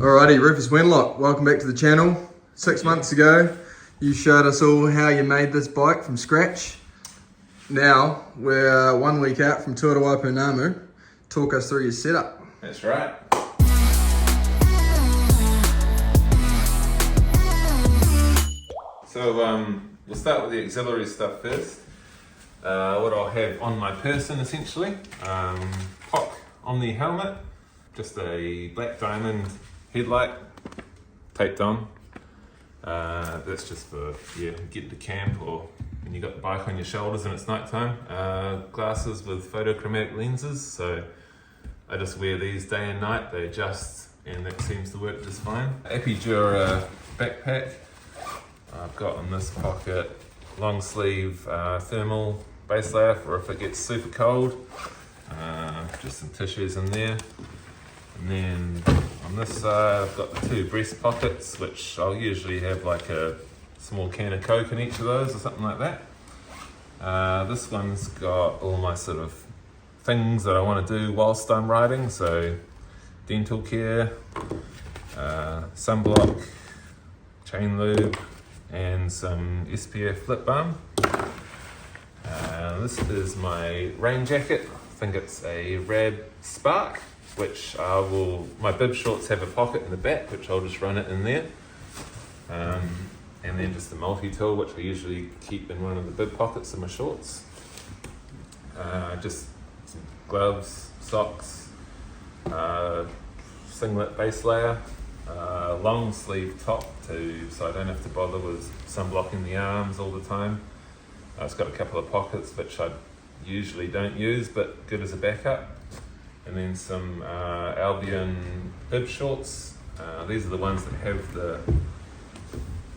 Alrighty, Rufus Wenlock, welcome back to the channel. 6 months ago, you showed us all how you made this bike from scratch. Now, we're 1 week out from tour to Waipounamu. Talk us through your setup. That's right. So we'll start with the auxiliary stuff first. What I'll have on my person essentially. POC on the helmet, just a black diamond headlight taped on. That's just for getting to camp or when you got the bike on your shoulders and it's nighttime. Glasses with photochromatic lenses, so I just wear these day and night. They adjust and that seems to work just fine. Apidura backpack. I've got in this pocket long sleeve thermal base layer for if it gets super cold. Just some tissues in there. And then on this side I've got the 2 breast pockets, which I'll usually have like a small can of Coke in each of those or something like that. This one's got all my sort of things that I want to do whilst I'm riding, so dental care, sunblock, chain lube, and some SPF lip balm. This is my rain jacket. I think it's a Rad Spark, which my bib shorts have a pocket in the back, which I'll just run it in there. And then just a multi-tool, which I usually keep in one of the bib pockets of my shorts. Just some gloves, socks, singlet base layer, long sleeve top so I don't have to bother with sunblocking the arms all the time. It's got a couple of pockets which I usually don't use, but good as a backup. And then some Albion bib shorts. These are the ones that have the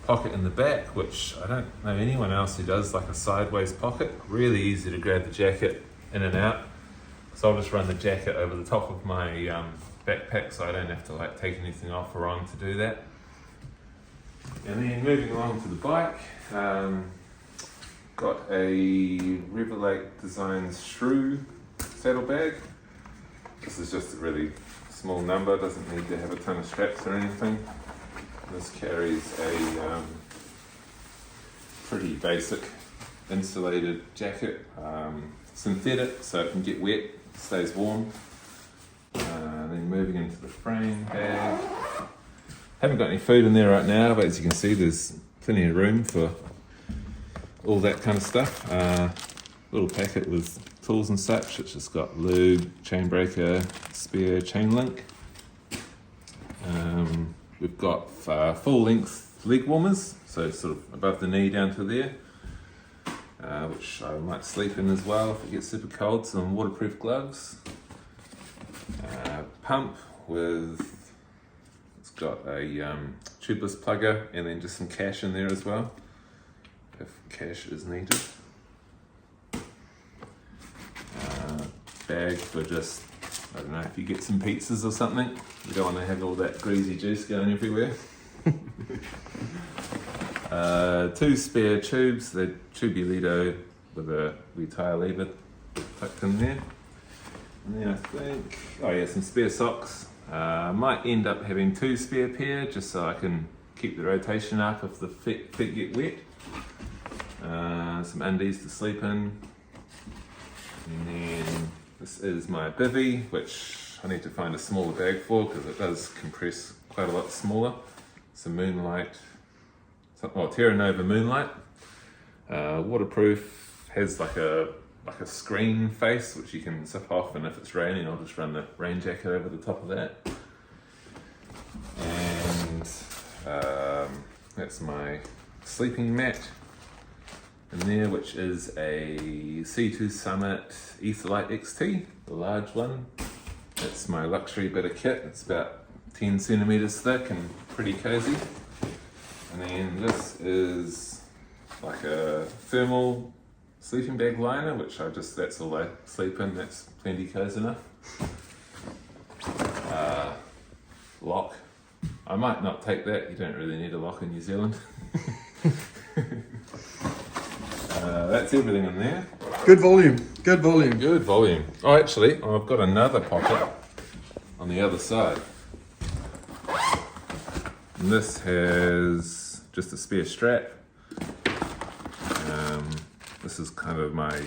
pocket in the back, which I don't know anyone else who does like a sideways pocket. Really easy to grab the jacket in and out. So I'll just run the jacket over the top of my backpack, so I don't have to like take anything off or on to do that. And then moving along to the bike, got a Revlake Designs Shrew saddlebag. This is just a really small number, doesn't need to have a ton of straps or anything. This carries a pretty basic insulated jacket, synthetic, so it can get wet, stays warm. Then moving into the frame bag. Haven't got any food in there right now, but as you can see there's plenty of room for all that kind of stuff. Little packet with tools and such. It's just got lube, chain breaker, spare chain link. We've got full length leg warmers, so sort of above the knee down to there, which I might sleep in as well if it gets super cold. Some waterproof gloves. Pump it's got a tubeless plugger and then just some cash in there as well, if cash is needed. Bag for just, I don't know, if you get some pizzas or something, you don't want to have all that greasy juice going everywhere. 2 spare tubes, the Tubulito with a wee tire lever tucked in there. And then I think, some spare socks. Might end up having 2 spare pair just so I can keep the rotation up if the feet get wet. Some undies to sleep in. And then this is my bivvy, which I need to find a smaller bag for because it does compress quite a lot smaller. Some Moonlight, Terra Nova Moonlight. Waterproof, has like a screen face which you can zip off, and if it's raining I'll just run the rain jacket over the top of that. And that's my sleeping mat in there, which is a C2 Summit Etherlite XT, the large one. That's my luxury bit of kit. It's about 10 centimeters thick and pretty cozy. And then this is like a thermal sleeping bag liner, which that's all I sleep in. That's plenty cozy enough. Lock. I might not take that. You don't really need a lock in New Zealand. That's everything in there. Good volume, good volume. Good volume. Oh, actually, I've got another pocket on the other side. And this has just a spare strap. This is kind of my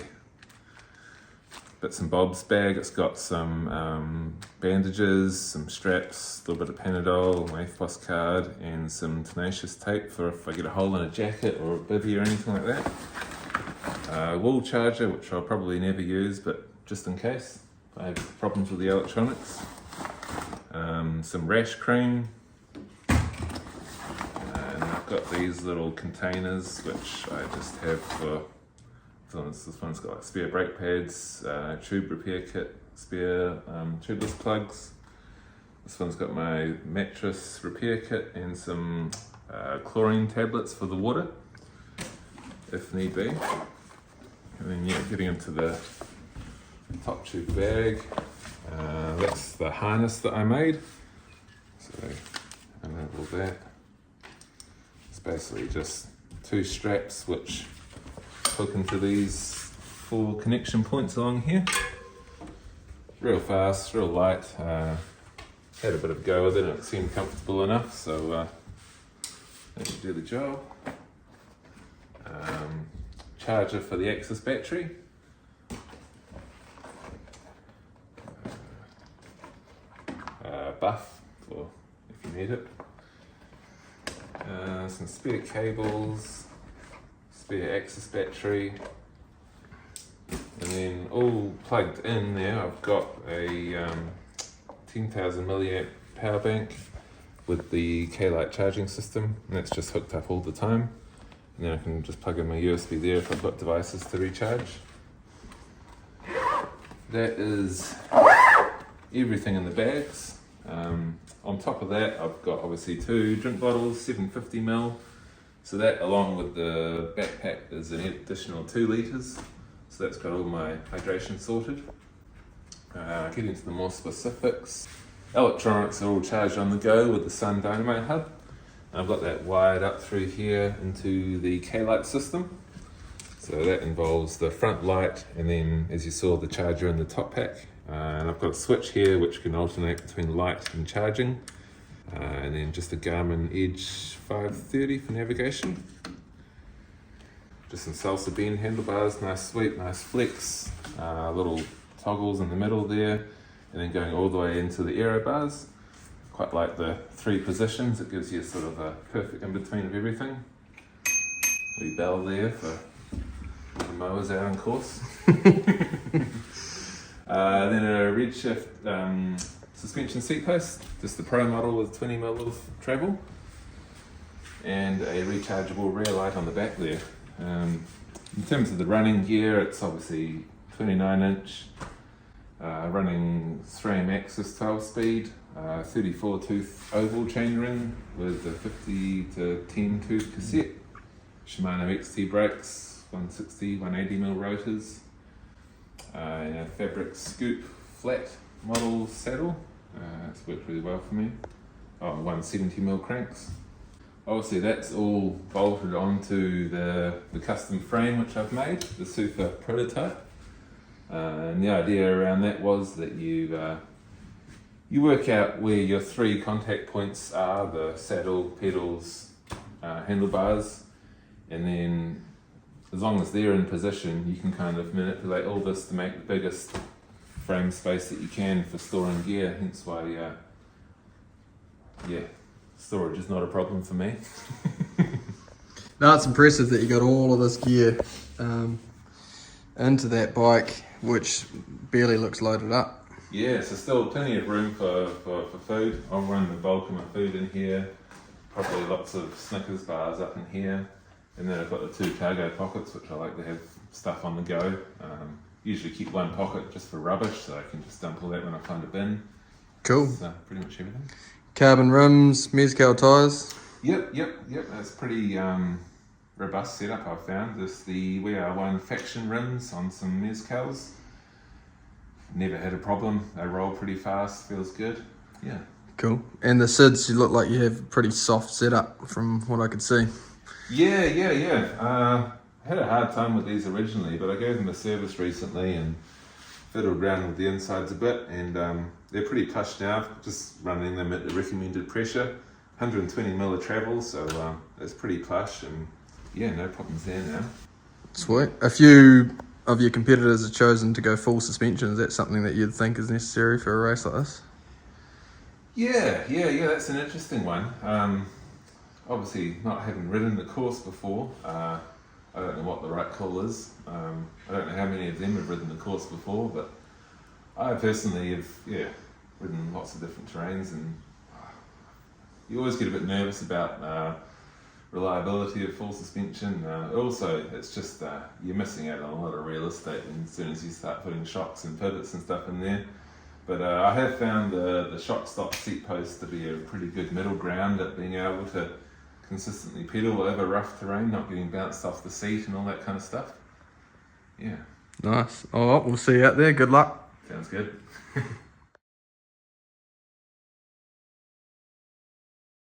bits and bobs bag. It's got some bandages, some straps, a little bit of Panadol, my FPOS card, and some tenacious tape for if I get a hole in a jacket or a bivvy or anything like that. Wall charger, which I'll probably never use, but just in case if I have problems with the electronics. Some rash cream. And I've got these little containers, which I just have for, this one's got like spare brake pads, tube repair kit, spare tubeless plugs. This one's got my mattress repair kit and some chlorine tablets for the water, if need be. And then yeah, getting into the top tube bag. That's the harness that I made. So, enable that. It's basically just two straps which hook into these 4 connection points along here. Real fast, real light. Had a bit of a go with it and it seemed comfortable enough, so that should do the job. Charger for the Axis battery. Buff for if you need it. Some spare cables, spare Axis battery, and then all plugged in there I've got a 10,000 milliamp power bank with the K-Lite charging system, and that's just hooked up all the time, and then I can just plug in my USB there if I've got devices to recharge. That is everything in the bags. On top of that, I've got obviously 2 drink bottles, 750ml. So that, along with the backpack, is an additional 2 litres. So that's got all my hydration sorted. Getting to the more specifics. Electronics are all charged on the go with the Sun Dynamo hub. I've got that wired up through here into the K-Lite system. So that involves the front light, and then, as you saw, the charger in the top pack. And I've got a switch here which can alternate between light and charging. And then just a Garmin Edge 530 for navigation. Just some salsa bean handlebars, nice sweep, nice flex. Little toggles in the middle there. And then going all the way into the aero bars. Quite like the 3 positions, it gives you sort of a perfect in-between of everything. Wee bell there for the mowers out on course. Then a Redshift suspension seat post, just the Pro model with 20mm of travel, and a rechargeable rear light on the back there. In terms of the running gear, it's obviously 29-inch, running SRAM Axis 12-speed, 34-tooth oval chain ring with a 50 to 10-tooth cassette, Shimano XT brakes, 160, 180mm rotors, and a fabric scoop flat model saddle. It's worked really well for me. 170mm cranks. Obviously that's all bolted onto the custom frame which I've made, the SUFUR prototype. And the idea around that was that you work out where your 3 contact points are, the saddle, pedals, handlebars, and then as long as they're in position, you can kind of manipulate all this to make the biggest frame space that you can for storing gear, hence why, storage is not a problem for me. No, it's impressive that you got all of this gear into that bike, which barely looks loaded up. Yeah, so still plenty of room for food. I'll run the bulk of my food in here, probably lots of Snickers bars up in here. And then I've got the 2 cargo pockets, which I like to have stuff on the go. Usually keep 1 pocket just for rubbish, so I can just dump all that when I find a bin. Cool. So pretty much everything. Carbon rims, Mezcal tyres. Yep. That's pretty robust setup I've found. This the WR1 Faction rims on some Mezcals. Never had a problem. They roll pretty fast, feels good. Yeah. Cool. And the SIDs, you look like you have a pretty soft setup from what I could see. Yeah. I had a hard time with these originally, but I gave them a service recently and fiddled around with the insides a bit, and they're pretty plush now, just running them at the recommended pressure. 120 mil of travel, so it's pretty plush, and yeah, no problems there now. Sweet. A few of your competitors have chosen to go full suspension. Is that something that you'd think is necessary for a race like this? Yeah, that's an interesting one. Obviously, not having ridden the course before, I don't know what the right call is. I don't know how many of them have ridden the course before, but I personally have, ridden lots of different terrains, and you always get a bit nervous about reliability of full suspension. Also, it's just you're missing out on a lot of real estate as soon as you start putting shocks and pivots and stuff in there. But I have found the shock stop seat post to be a pretty good middle ground at being able to consistently pedal over rough terrain, not getting bounced off the seat and all that kind of stuff. Yeah. Nice. All right, we'll see you out there. Good luck. Sounds good.